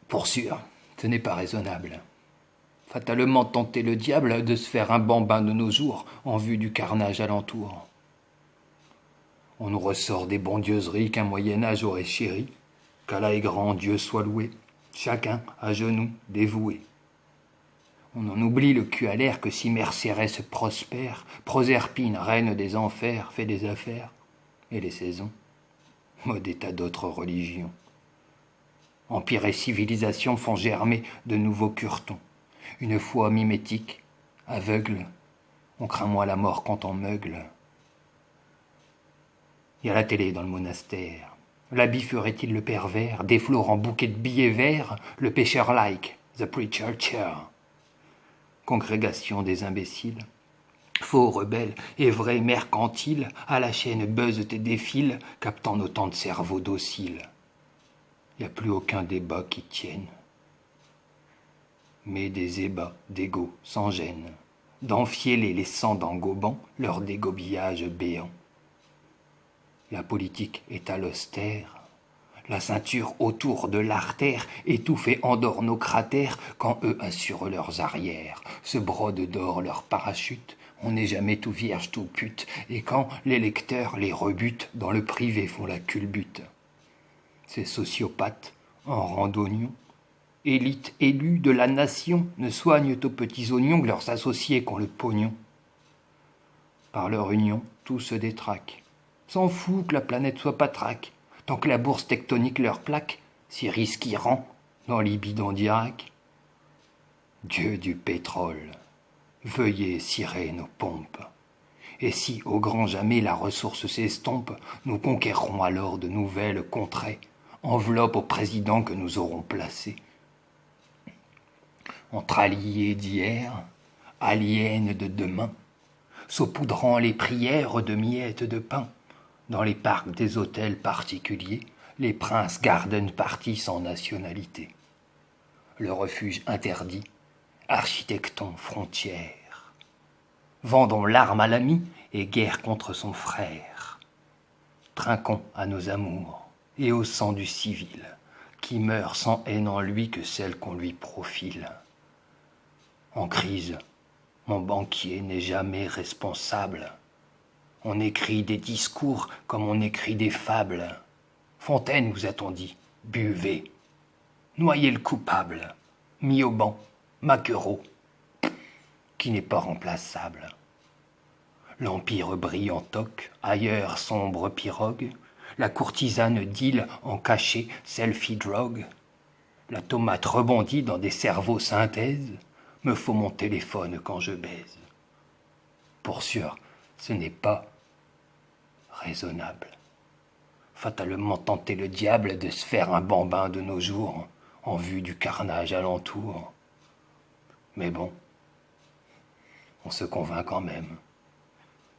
Pour sûr, ce n'est pas raisonnable. Fatalement tenter le diable de se faire un bambin de nos jours en vue du carnage alentour. On nous ressort des bondieuseries qu'un Moyen-Âge aurait chéries, qu'Allah est grand, Dieu soit loué, chacun à genoux dévoué. On en oublie le cul à l'air que si Mère Cérès prospère, Proserpine, reine des enfers, fait des affaires, et les saisons, mode état d'autres religions. Empire et civilisation font germer de nouveaux curtons. Une foi mimétique, aveugle, on craint moins la mort quand on meugle. Il y a la télé dans le monastère. L'habit ferait-il le pervers, déflorant bouquet de billets verts, le pêcheur like, the preacher chair. Congrégation des imbéciles, faux rebelles et vrais mercantiles, à la chaîne buzzent et défilent, captant autant de cerveaux dociles. Il n'y a plus aucun débat qui tienne, mais des ébats d'égaux sans gêne, d'enfiler les sangs d'engobant leur dégobillage béant. La politique est à l'austère, la ceinture autour de l'artère étouffe et endort nos cratères quand eux assurent leurs arrières, se brodent d'or leurs parachutes, on n'est jamais tout vierge, tout pute, et quand les lecteurs les rebutent, dans le privé font la culbute. Ces sociopathes, en rang d'oignons, élite élue de la nation, ne soignent aux petits oignons que leurs associés qu'ont le pognon. Par leur union, tout se détraque. S'en fout que la planète soit patraque, tant que la bourse tectonique leur plaque, si risquirant dans les bidons d'Irak. Dieu du pétrole, veuillez cirer nos pompes. Et si, au grand jamais, la ressource s'estompe, nous conquérons alors de nouvelles contrées, enveloppe au président que nous aurons placé. Entre alliés d'hier, aliens de demain, saupoudrant les prières de miettes de pain, dans les parcs des hôtels particuliers, les princes garden party sans nationalité. Le refuge interdit, architectons frontières. Vendons l'arme à l'ami et guerre contre son frère. Trinquons à nos amours et au sang du civil, qui meurt sans haine en lui que celle qu'on lui profile. En crise, mon banquier n'est jamais responsable. On écrit des discours comme on écrit des fables. Fontaine, vous a-t-on dit, buvez. Noyez le coupable, mis au banc, Maquereau, qui n'est pas remplaçable. L'empire brille en toque, ailleurs sombre pirogue, la courtisane deal en cachet selfie drogue. La tomate rebondit dans des cerveaux synthèses, me faut mon téléphone quand je baise. Pour sûr, ce n'est pas raisonnable. Fatalement tenter le diable de se faire un bambin de nos jours, en vue du carnage alentour. Mais bon, on se convainc quand même.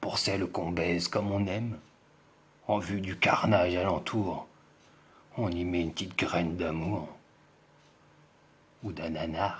Pour celle qu'on baise comme on aime, en vue du carnage alentour, on y met une petite graine d'amour ou d'ananas.